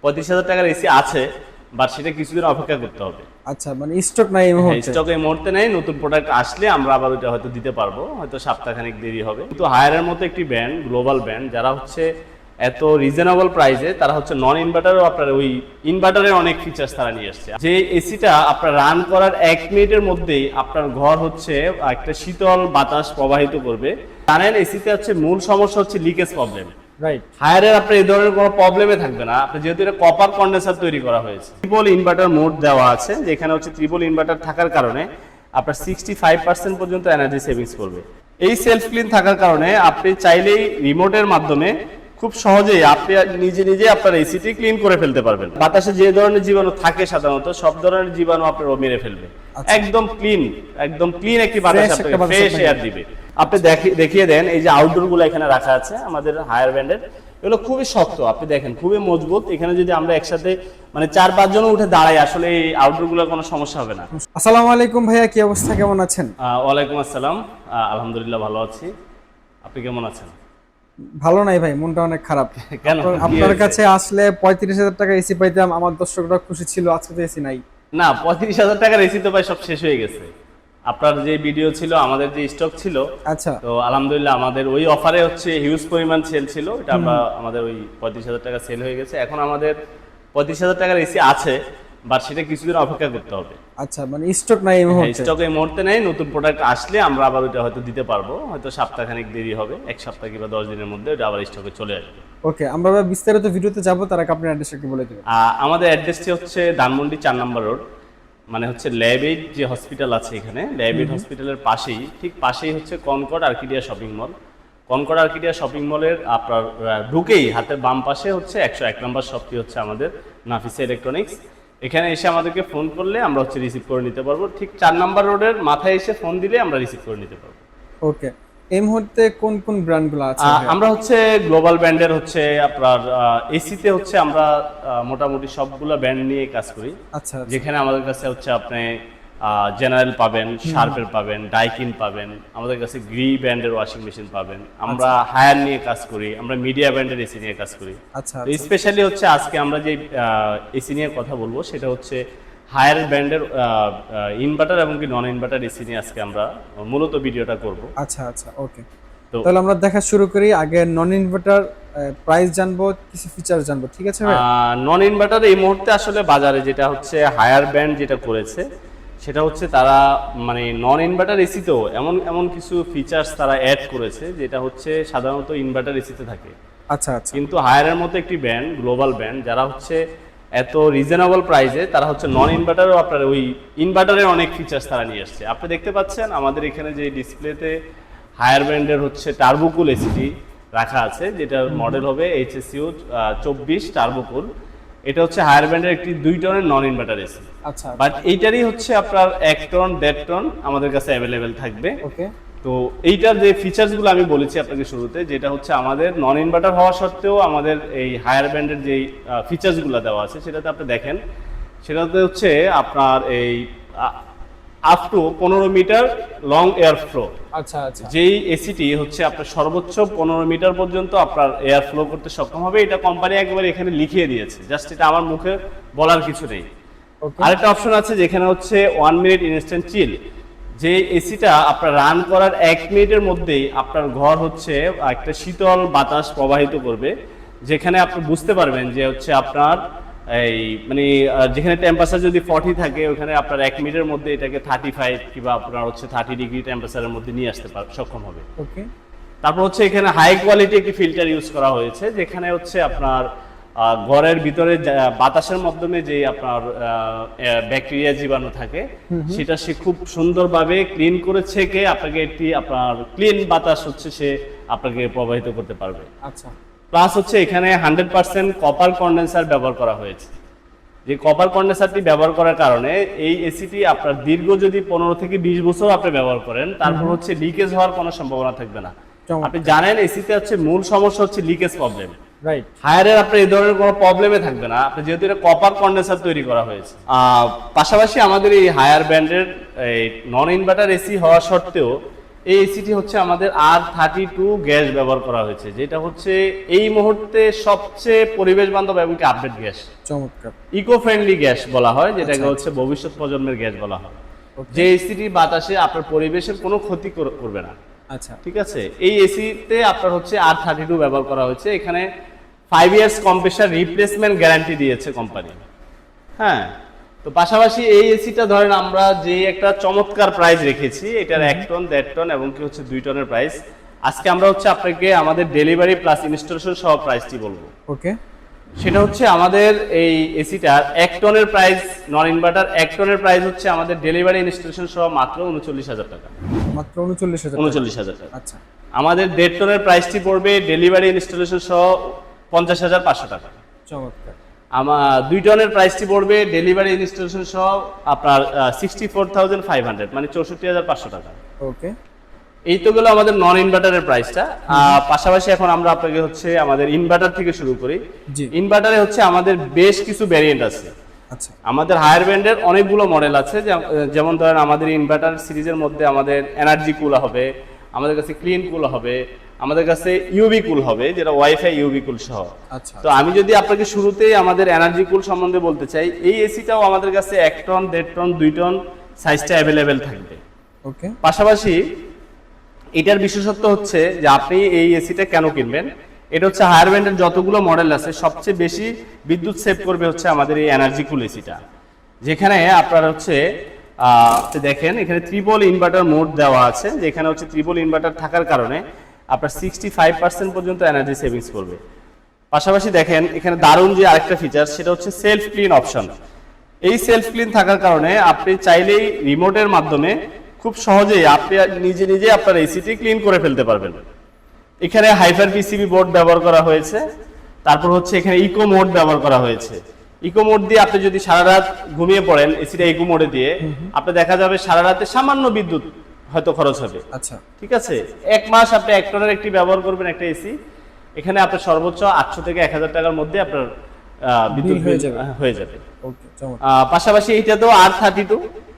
35,000 টাকার এসি আছে, বাট সেটা কিছুদিন অপেক্ষা করতে হবে। আচ্ছা, মানে স্টক নাই এই মুহূর্তে? স্টক এই মুহূর্তে নেই, নতুন প্রোডাক্ট আসলে আমরা আবার ওটা হয়তো দিতে পারবো, হয়তো সপ্তাহখানেক দেরি হবে। কিন্তু হায়ারের মতো একটি ব্র্যান্ড, গ্লোবাল ব্র্যান্ড, যারা হচ্ছে এত রিজনেবল প্রাইসে, তারা হচ্ছে নন ইনভার্টারও আপনার ওই ইনভার্টারের অনেক ফিচার্স তারা নিয়ে আসছে। যে এসিটা আপনার রান করার 1 মিনিটের মধ্যেই আপনার ঘর হচ্ছে একটা শীতল বাতাস প্রবাহিত করবে। জানেন এসিতে হচ্ছে মূল সমস্যা হচ্ছে লিকেজ প্রবলেম। রাইট। হায়ারের আপনার এই ধরনের কোনো প্রবলেমে থাকবে না। আপনি যেহেতু এটা কপার কন্ডেন্সার তৈরি করা হয়েছে, ট্রিপল ইনভার্টার মোড দেওয়া আছে, যেখানে হচ্ছে ট্রিপল ইনভার্টার থাকার কারণে আপনার 65% পর্যন্ত এনার্জি সেভিংস করবে। এই সেলফ ক্লিন থাকার কারণে আপনি চাইলেই রিমোটের মাধ্যমে খুব সহজেই আপনি নিজে আপনার এসিটি ক্লিন করে ফেলতে পারবেন। বাতাসে যে ধরনের জীবাণু থাকে সাধারণত সব ধরনের জীবাণু আপনার মেরে ফেলবে। একদম ক্লিন একটি বাতাস আপনাকে ফ্রেশ এয়ার দিবে। আপনি দেখিয়ে দেন এই যে আউটডোর গুলো এখানে রাখা আছে আমাদের হায়ার ব্র্যান্ডের, এগুলো খুবই শক্ত, আপনি দেখেন খুবই মজবুত। এখানে যদি আমরা একসাথে মানে 4-5 জন উঠে দাঁড়াই, আসলে এই আউটডোর গুলোর কোনো সমস্যা হবে না। আসসালামু আলাইকুম ভাইয়া, কি অবস্থা, কেমন আছেন? ওয়ালাইকুম আসসালাম, আলহামদুলিল্লাহ ভালো আছি। আপনি কেমন আছেন? ভালো নাই ভাই, মনটা অনেক খারাপ। কেন? আপনার কাছে আসলে 35,000 টাকা এসি পাইতাম, আমার দর্শকরা খুশি ছিল। আজকে তো এসি নাই। না, 35,000 টাকার এসি তো ভাই সব শেষ হয়ে গেছে। আপনার যে ভিডিও ছিল, আমাদের যে স্টক ছিল, আচ্ছা, তো আলহামদুলিল্লাহ আমাদের ওই অফারে হচ্ছে হিউজ পরিমাণ সেল ছিল। এটা আমরা আমাদের ওই 35,000 টাকা সেল হয়ে গেছে। এখন আমাদের 35,000 টাকার এসি আছে, বাট সেটা কিছুদিন অপেক্ষা করতে হবে। আচ্ছা, মানে স্টক নাই এই মুহূর্তে? স্টক এই মুহূর্তে নেই, নতুন প্রোডাক্ট আসলে আমরা আবার ওটা হয়তো দিতে পারবো, হয়তো সপ্তাহখানেক দেরি হবে, 1 সপ্তাহ কিংবা 10 দিনের মধ্যে ওটা আবার স্টকে চলে আসবে। ওকে, আমরা বিস্তারিত ভিডিওতে যাব, তার আগে আপনার অ্যাড্রেসটা একটু বলে দিবেন। আমাদের অ্যাড্রেসটি হচ্ছে ধানমন্ডি 4 নম্বর রোড, মানে হচ্ছে ল্যাবেড যে হসপিটাল আছে এখানে, ল্যাবেড হসপিটালের পাশেই, ঠিক পাশেই হচ্ছে Concord Arcadia shopping mall. Concord Arcadia shopping মলের আপনার ঢুকেই হাতের বাম পাশে হচ্ছে 101 নম্বর শপটি হচ্ছে আমাদের নাফিসা ইলেকট্রনিক্স। এখানে এসে আমাদেরকে ফোন করলে আমরা হচ্ছে রিসিভ করে নিতে পারবো। ঠিক 4 নম্বর রোডের মাথায় এসে ফোন দিলে আমরা রিসিভ করে নিতে পারবো। ওকে, এই মুহূর্তে কোন কোন ব্র্যান্ডগুলো আছে? আমরা হচ্ছে গ্লোবাল ব্র্যান্ডের হচ্ছে আপনার এসিতে হচ্ছে আমরা মোটামুটি সবগুলো ব্র্যান্ড নিয়ে কাজ করি। আচ্ছা, যেখানে আমাদের কাছে হচ্ছে আপনি জেনারেল পাবেন, শার্পের পাবেন, ডাইকিন পাবেন, আমাদের কাছে গ্রি ব্র্যান্ডের ওয়াশিং মেশিন পাবেন। আমরা হায়ার নিয়ে কাজ করি, আমরা মিডিয়া ব্র্যান্ডের এসি নিয়ে কাজ করি। আচ্ছা, স্পেশালি হচ্ছে আজকে আমরা যে এসি নিয়ে কথা বলবো সেটা হচ্ছে হায়ার ব্র্যান্ডের ইনভার্টার এবং কি নন ইনভার্টার এসি নিয়ে আজকে আমরা মূলত ভিডিওটা করব। আচ্ছা আচ্ছা, ওকে, তাহলে আমরা দেখা শুরু করি। আগে নন ইনভার্টার প্রাইস জানবো, কিছু ফিচার জানবো, ঠিক আছে ভাই? নন ইনভার্টার এই মুহূর্তে আসলে বাজারে যেটা হচ্ছে হায়ার ব্র্যান্ড যেটা করেছে সেটা হচ্ছে তারা মানে নন ইনভার্টার এসিতেও এমন কিছু ফিচার্স তারা অ্যাড করেছে যেটা হচ্ছে সাধারণত ইনভার্টার এসিতে থাকে। আচ্ছা আচ্ছা, কিন্তু হায়ারের মতো একটি ব্র্যান্ড, গ্লোবাল ব্র্যান্ড, যারা হচ্ছে এত রিজনেবল প্রাইসে, তারা হচ্ছে নন ইনভার্টারও আপনার ওই ইনভার্টারের অনেক ফিচার্স তারা নিয়ে আসছে। আপনি দেখতে পাচ্ছেন আমাদের এখানে যে ডিসপ্লেতে হায়ার ব্র্যান্ডের হচ্ছে টার্বোকুল এসিটি রাখা আছে, যেটার মডেল হবে HSU 24 টার্বোকুল। এটা হচ্ছে হায়ার ব্র্যান্ডের একটি 2 টনের নন ইনভার্টার এসি। আচ্ছা, বাট এইটারই হচ্ছে আপনার 1 টন 1.5 টন আমাদের কাছে অ্যাভেলেবেল থাকবে। ওকে, তো এইটার যে ফিচার্সগুলো আমি বলেছি আপনাকে শুরুতে, যেটা হচ্ছে আমাদের নন ইনভার্টার হওয়া সত্ত্বেও আমাদের এই হায়ার ব্র্যান্ডের যে ফিচার্সগুলো দেওয়া আছে সেটাতে আপনি দেখেন, সেটাতে হচ্ছে আপনার এই up to 15 metre long air flow. আচ্ছা আচ্ছা, যেই এসিটি হচ্ছে আপনার সর্বোচ্চ 15 মিটার পর্যন্ত আপনার এয়ার ফ্লো করতে সক্ষম হবে। এটা কোম্পানি একবারে এখানে লিখিয়ে দিয়েছে, জাস্ট এটা আমার মুখে বলার কিছু নেই। আরেকটা অপশন আছে যেখানে হচ্ছে 1 মিনিট ইনস্ট্যান্ট চিল। যে এসিটা আপনার রান করার 1 মিনিটের মধ্যেই আপনার ঘর হচ্ছে একটা শীতল বাতাস প্রবাহিত করবে, যেখানে আপনি বুঝতে পারবেন যে হচ্ছে আপনার এই মানে যেখানে টেম্পারেচার যদি 40 থাকে, ওখানে আপনার 1 মিনিটের মধ্যে এটাকে 35 কিংবা আপনার হচ্ছে 30 ডিগ্রি টেম্পারেচারের মধ্যে নিয়ে আসতে সক্ষম হবে। ওকে, তারপর হচ্ছে এখানে হাই কোয়ালিটি একটি ফিল্টার ইউজ করা হয়েছে, যেখানে হচ্ছে আপনার ঘরের ভিতরে বাতাসের মাধ্যমে যে আপনার ব্যাকটেরিয়া জীবাণু থাকে সেটা সে খুব সুন্দরভাবে ক্লিন করে ছেঁকে আপনাকে একটি আপনার ক্লিন বাতাস হচ্ছে সে আপনাকে প্রবাহিত করতে পারবে। আচ্ছা, প্লাস হচ্ছে এখানে 100% কপার কন্ডেন্সার ব্যবহার করা হয়েছে। যে কপার কন্ডেন্সারটি ব্যবহার করার কারণে এই এসিটি আপনার দীর্ঘ যদি 15 থেকে 20 বছর আপনি ব্যবহার করেন, তারপর হচ্ছে লিকেজ হওয়ার কোনো সম্ভাবনা থাকবে না। আপনি জানেন এসিতে হচ্ছে মূল সমস্যা হচ্ছে লিকেজ প্রবলেম। রাইট। হায়ারের আপনার এই ধরনের কোনো প্রবলেমে থাকবে না, আপনি যেহেতু এটা কপার কন্ডেন্সার তৈরি করা হয়েছে। পাশাপাশি আমাদের এই হায়ার ব্র্যান্ডের এই নন ইনভার্টার এসি হওয়া সত্ত্বেও এই এসিটি হচ্ছে আমাদের R32 গ্যাস ব্যবহার করা হয়েছে, যেটা হচ্ছে এই মুহূর্তে সবচেয়ে পরিবেশ বান্ধব এবং কি আপডেট গ্যাস। চমৎকার। ইকো ফ্রেন্ডলি গ্যাস বলা হয়, যেটাকে আচ্ছা, হচ্ছে ভবিষ্যৎ প্রজন্মের গ্যাস বলা হয়। Okay. যে এসিটি বাতাসে আপনার পরিবেশের কোনো ক্ষতি করবে না। আচ্ছা, ঠিক আছে, এই এসিতে আপনার হচ্ছে R32 ব্যবহার করা হয়েছে। এখানে 5 ইয়ার্স কম্প্রেসার রিপ্লেসমেন্ট গ্যারান্টি দিয়েছে কোম্পানি। হ্যাঁ, তো পাশাপাশি এই এসিটা ধরেন আমরা যে একটা চমৎকার প্রাইস রেখেছি, এটার 1 টন 1.5 টন এবং কি হচ্ছে 2 টনের প্রাইস। আজকে আমরা হচ্ছে আপনাকে আমাদের ডেলিভারি প্লাস ইনস্টলেশন সহ প্রাইসটি বলবো। ওকে। সেটা হচ্ছে আমাদের এই এসিটার 1 টনের প্রাইস, নন ইনভার্টার 1 টনের প্রাইস হচ্ছে আমাদের ডেলিভারি ইনস্টলেশন সহ মাত্র 39,000 টাকা। মাত্র 39,000। 39,000 টাকা। আচ্ছা। আমাদের 1.5 টনের প্রাইসটি পড়বে ডেলিভারি ইনস্টলেশন সহ 50,500 টাকা। চমৎকার। আমার 2 টনের প্রাইসটি পড়বে ডেলিভারি ইনস্টলেশন সহ আপনার 64,500, মানে 64,500 টাকা। ওকে। এই তো গেল আমাদের নন ইনভার্টারের প্রাইসটা। পাশাপাশি এখন আমরা আপনাকে হচ্ছে আমাদের ইনভার্টার থেকে শুরু করি। জি। ইনভার্টারে হচ্ছে আমাদের বেশ কিছু ভ্যারিয়েন্ট আছে। আচ্ছা। আমাদের হায়ার ব্যান্ডের অনেকগুলো মডেল আছে, যেমন ধরেন আমাদের ইনভার্টার সিরিজের মধ্যে আমাদের এনার্জি কুল হবে, আমাদের কাছে ক্লিন কুল হবে, আমাদের কাছে ইউভি কুল হবে, যেটা ওয়াইফাই ইউভি কুল সহ। আচ্ছা। তো আমি যদি আপনাকে শুরুতেই আমাদের এনার্জি কুল সম্বন্ধে বলতে চাই, এই এসিটাও আমাদের কাছে 1 টন 1.5 টন 2 টন সাইজটা অ্যাভেলেবেল থাকবে। ওকে। পাশাপাশি এটার বিশেষত্ব হচ্ছে যে আপনি এই এসিটা কেন কিনবেন, এটা হচ্ছে হায়ার ব্যান্ডের যতগুলো মডেল আছে সবচেয়ে বেশি বিদ্যুৎ সেভ করবে হচ্ছে আমাদের এই এনার্জি কুল এসিটা, যেখানে আপনার হচ্ছে দেখেন এখানে ট্রিপল ইনভার্টার মোড দেওয়া আছে, যেখানে হচ্ছে ট্রিপল ইনভার্টার থাকার কারণে আপনার 65% পর্যন্ত এনার্জি সেভিংস করবে। পাশাপাশি দেখেন এখানে দারুণ যে আরেকটা ফিচার, সেটা হচ্ছে সেলফ ক্লিন অপশন। এই সেলফ ক্লিন থাকার কারণে আপনি চাইলেই রিমোটের মাধ্যমে খুব সহজেই আপনি নিজে নিজে আপনার এসিটি ক্লিন করে ফেলতে পারবেন। এখানে হাইপার পিসিবি বোর্ড ব্যবহার করা হয়েছে, তারপর হচ্ছে এখানে ইকো মোড ব্যবহার করা হয়েছে। ইকো মোড দিয়ে আপনি যদি সারা রাত ঘুমিয়ে পড়েন এসিটা ইকো মোডে দিয়ে, আপনি দেখা যাবে সারা রাতে সামান্য বিদ্যুৎ হয়তো খরচ হবে। আচ্ছা। ঠিক আছে, 1 মাস আপনি 1 টনের একটি ব্যবহার করবেন একটা এসি, এখানে আপনার সর্বোচ্চ 800 থেকে 1000 টাকার মধ্যে আপনার বিদ্যুৎ হয়ে যাবে। ওকে, চমৎকার। পাশাপাশি এটা তো R32,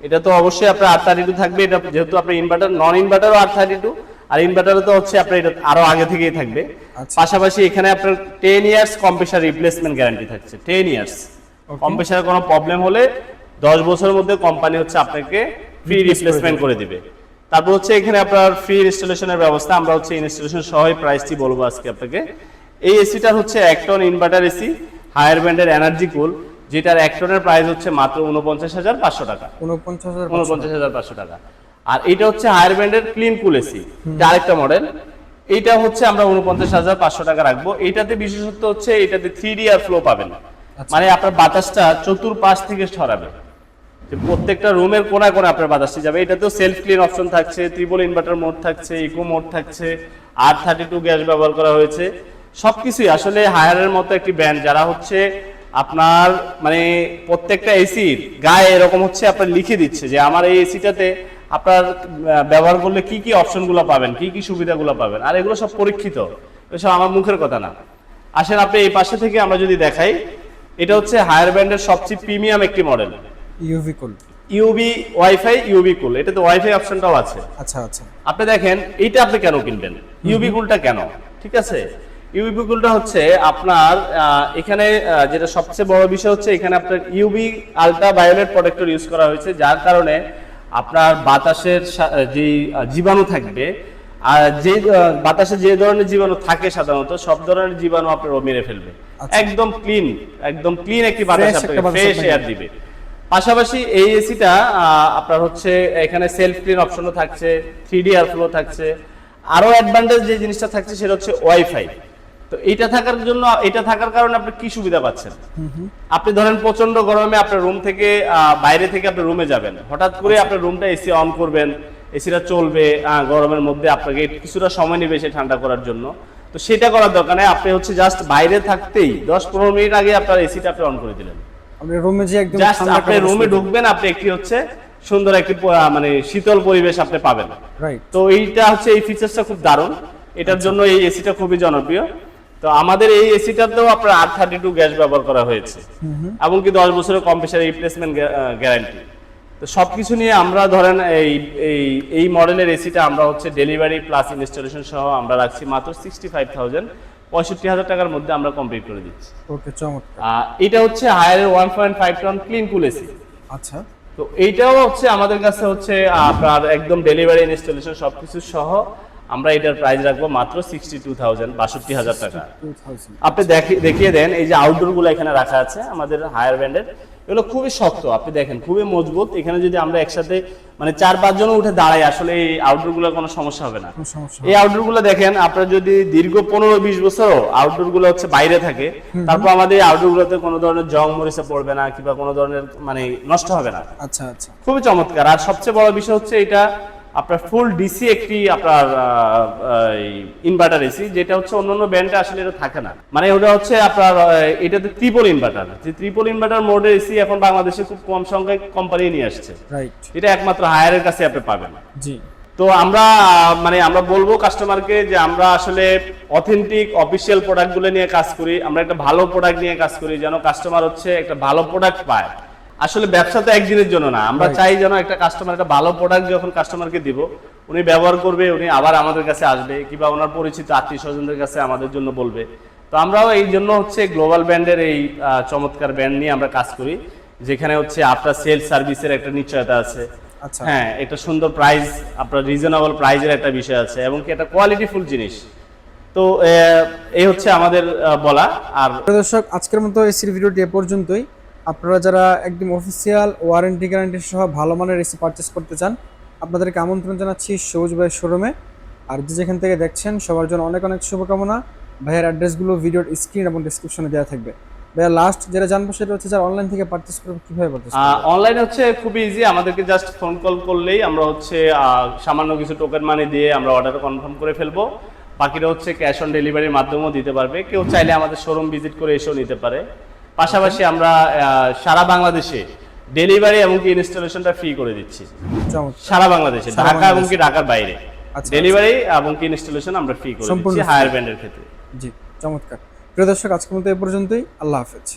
এটা তো অবশ্যই আপনার R32 থাকবে। এটা যেহেতু আপনার ইনভার্টার, নন ইনভার্টারও R32, আর ইনভার্টারও তো হচ্ছে আপনার এটা আরো আগে থেকেই থাকবে। পাশাপাশি এখানে আপনার 10 ইয়ার্স কম্প্রেসার রিপ্লেসমেন্ট গ্যারান্টি থাকছে। 10 ইয়ার্স কম্প্রেসারের কোনো প্রবলেম হলে 10 বছরের মধ্যে কোম্পানি হচ্ছে আপনাকে ফ্রি রিপ্লেসমেন্ট করে দিবে। তারপর হচ্ছে এখানে আপনার ফ্রি ইনস্টলেশনের ব্যবস্থা। আমরা হচ্ছে ইনস্টলেশন সহই প্রাইসটি বলবো আজকে আপনাকে। এই এসিটার হচ্ছে 1 টন ইনভার্টার এসি, হায়ার ব্যান্ডের এনার্জি কুল, যেটার 1 টনের প্রাইস হচ্ছে মাত্র 49,500 টাকা। 49,500 টাকা। আর এটা হচ্ছে হায়ার ব্যান্ডের ক্লিন কুল এসি, এটা আরেকটা মডেল। এইটা হচ্ছে আমরা 49,500 টাকা রাখবো। এইটাতে বিশেষত্ব হচ্ছে এটাতে 3D এয়ার ফ্লো পাবেন, মানে আপনার বাতাসটা চতুর্পাশ থেকে ছড়াবে, যে প্রত্যেকটা রুমের কোনায় কোনায় আপনার বাতাসটি যাবে। এটাতেও সেলফ ক্লিন অপশন থাকছে, ট্রিপল ইনভার্টার মোড থাকছে, ইকো মোড থাকছে, R32 গ্যাস ব্যবহার করা হয়েছে। সবকিছুই আসলে হায়ারের মতো একটি ব্র্যান্ড, যারা হচ্ছে আপনার মানে প্রত্যেকটা এসির গায়ে এরকম হচ্ছে আপনার লিখে দিচ্ছে যে আমার এই এসিটাতে আপনার ব্যবহার করলে কি কি অপশনগুলো পাবেন, কি কি সুবিধাগুলো পাবেন। আর এগুলো সব পরীক্ষিত, এসব আমার মুখের কথা না। আসেন আপনি এই পাশে থেকে আমরা যদি দেখাই, এটা হচ্ছে হায়ার ব্যান্ডের সবচেয়ে প্রিমিয়াম একটি মডেল, ইউভি কুল, ইউভি ওয়াইফাই ইউভি কুল। এটাতে ওয়াইফাই অপশনটাও আছে। আচ্ছা আচ্ছা। আপনি দেখেন এইটা আপনি কেন কিনবেন, ইউভি কুলটা কেন? ঠিক আছে, ইউভি কুলটা হচ্ছে আপনার এখানে যেটা সবচেয়ে বড় বিষয় হচ্ছে এখানে আপনার UV ultraviolet protector use করা হয়েছে, যার কারণে আপনার বাতাসের যে জীবাণু থাকবে, আর যে বাতাসে যে ধরনের জীবাণু থাকে সাধারণত সব ধরনের জীবাণু আপনার মেরে ফেলবে। একদম ক্লিন একটি বাতাস আপনাকে ফ্রেশ এয়ার দিবে। পাশাপাশি এই এসিটা আপনার হচ্ছে এখানে সেলফ ক্লিন অপশনও থাকছে, 3D এয়ার ফ্লো থাকছে। আরো অ্যাডভান্টেজ যে জিনিসটা থাকছে সেটা হচ্ছে ওয়াইফাই। তো এটা থাকার কারণে আপনি কি সুবিধা পাচ্ছেন? আপনি ধরেন প্রচন্ড গরমে আপনার রুম থেকে বাইরে থেকে আপনি রুমে যাবেন, হঠাৎ করে আপনার রুমটা এসি অন করবেন, এসিটা চলবে গরমের মধ্যে, আপনাকে কিছুটা সময় নেবে সে ঠান্ডা করার জন্য। তো সেটা করার দরকার নেই, আপনি হচ্ছে জাস্ট বাইরে থাকতেই 10-15 মিনিট আগে আপনার এসিটা আপনি অন করে দিলেন। আপনি রুমে যে একদম জাস্ট আপনি রুমে ঢুকবেন, আপনি একটি হচ্ছে সুন্দর একটি মানে শীতল পরিবেশ আপনি পাবেন। রাইট। তো এইটা হচ্ছে এই ফিচারসটা খুব দারুণ, এটার জন্য এই এসিটা খুবই জনপ্রিয়। তো আমাদের এই এসিটাতেও আপনার R32 গ্যাস ব্যবহার করা হয়েছে এবং কি 10 বছরের কম্প্রেসার রিপ্লেসমেন্ট গ্যারান্টি। তো সবকিছু নিয়ে আমরা ধরেন এই মডেলের এসিটা আমরা হচ্ছে ডেলিভারি প্লাস ইনস্টলেশন সহ আমরা রাখছি মাত্র 65,000, 65,000 টাকার মধ্যে আমরা কমপ্লিট করে দিচ্ছি। ওকে, চমৎকার। এটা হচ্ছে হায়ারের 1.5 টন ক্লিন কুল এসি। আচ্ছা, তো এইটাও হচ্ছে আমাদের কাছে হচ্ছে আপনার একদম ডেলিভারি ইনস্টলেশন সবকিছু সহ আমরা এটার প্রাইস রাখবো মাত্র 62,000, 62,000 টাকা। 2000। আপনি দেখিয়ে দেন এই যে আউটডোর গুলো এখানে রাখা আছে আমাদের হায়ার ব্যান্ডের, এগুলো খুবই শক্ত, আপনি দেখেন খুবই মজবুত। এখানে যদি আমরা একসাথে মানে 4-5 জন উঠে দাঁড়াই আসলে এই আউটডোর গুলো কোনো সমস্যা হবে না। কোনো সমস্যা এই আউটডোর গুলো দেখেন আপনার যদি দীর্ঘ 15-20 বছর আউটডোর গুলো হচ্ছে বাইরে থাকে, তারপর আমাদের এই আউটডোর গুলোতে কোনো ধরনের জং মরিচা পড়বে না কিংবা কোনো ধরনের মানে নষ্ট হবে না। আচ্ছা আচ্ছা, খুবই চমৎকার। আর সবচেয়ে বড় বিষয় হচ্ছে এটা আপনার ফুল ডিসি একটি আপনার ইনভার্টার এসি, যেটা হচ্ছে অন্যান্য ব্র্যান্ডে আসলে এটা থাকে না। মানে ওটা হচ্ছে আপনার এটাতে ট্রিপল ইনভার্টার, যে ট্রিপল ইনভার্টার মোডের এসি এখন বাংলাদেশে খুব কম সংখ্যায় কোম্পানি নিয়ে আসছে। রাইট, এটা একমাত্র হায়ারের কাছে আপনি পাবেন। জি। তো আমরা আমরা বলবো কাস্টমারকে যে আমরা আসলে অথেন্টিক অফিসিয়াল প্রোডাক্টগুলো নিয়ে কাজ করি, আমরা একটা ভালো প্রোডাক্ট নিয়ে কাজ করি যেন কাস্টমার হচ্ছে একটা ভালো প্রোডাক্ট পায়। আসলে ব্যবসা তো একদিনের জন্য না, আমরা চাই যেন একটা কাস্টমার একটা ভালো প্রোডাক্ট যখন কাস্টমারকে দিব উনি ব্যবহার করবে, উনি আবার আমাদের কাছে আসবে কিংবা ওনার পরিচিত আত্মীয় স্বজনদের কাছে আমাদের জন্য বলবে। তো আমরাও এই জন্য হচ্ছে গ্লোবাল ব্র্যান্ডের এই চমৎকার ব্র্যান্ড নিয়ে আমরা কাজ করি, যেখানে হচ্ছে আফটার সেল সার্ভিসের একটা নিশ্চয়তা আছে। আচ্ছা, হ্যাঁ, একটা সুন্দর প্রাইস, আপনার রিজনেবল প্রাইসের একটা বিষয় আছে এবং কি একটা কোয়ালিটিফুল জিনিস। তো এই হচ্ছে আমাদের বলা। আর দর্শক, আজকের মতো এসির ভিডিওটি এ পর্যন্তই। আপনারা যারা একদম অফিসিয়াল ওয়ারেন্টি গ্যারান্টি সহ ভালো মানের এসি পারচেস করতে চান, আপনাদেরকে আমন্ত্রণ জানাচ্ছি সবুজ ভাইয়ের শোরুমে। আর যে যেখান থেকে দেখছেন সবার জন্য অনেক অনেক শুভকামনা। ভাইয়ের অ্যাড্রেসগুলো ভিডিওর স্ক্রিন এবং ডেসক্রিপশনে দেওয়া থাকবে। ভাইয়া লাস্ট যেটা জানবো সেটা হচ্ছে যারা অনলাইন থেকে পারচেস করবে কিভাবে পারচেস করবে? অনলাইনে হচ্ছে খুবই ইজি, আমাদেরকে জাস্ট ফোন কল করলেই আমরা হচ্ছে সামান্য কিছু টোকেন মানি দিয়ে আমরা অর্ডার কনফার্ম করে ফেলবো। বাকিটা হচ্ছে ক্যাশ অন ডেলিভারির মাধ্যমেও দিতে পারবে, কেউ চাইলে আমাদের শোরুম ভিজিট করে এসেও নিতে পারে। পাশাপাশি আমরা সারা বাংলাদেশে ডেলিভারি এবং কি ইনস্টলেশনটা ফ্রি করে দিচ্ছি। সারা বাংলাদেশে, ঢাকা এবং কি ঢাকার বাইরে ডেলিভারি এবং কি ইনস্টলেশন আমরা ফ্রি করে দিচ্ছি হায়ার ব্যান্ডের ক্ষেত্রে। জি, চমৎকার। প্রিয় দর্শক, আজকের মতো এ পর্যন্তই। আল্লাহ হাফেজ।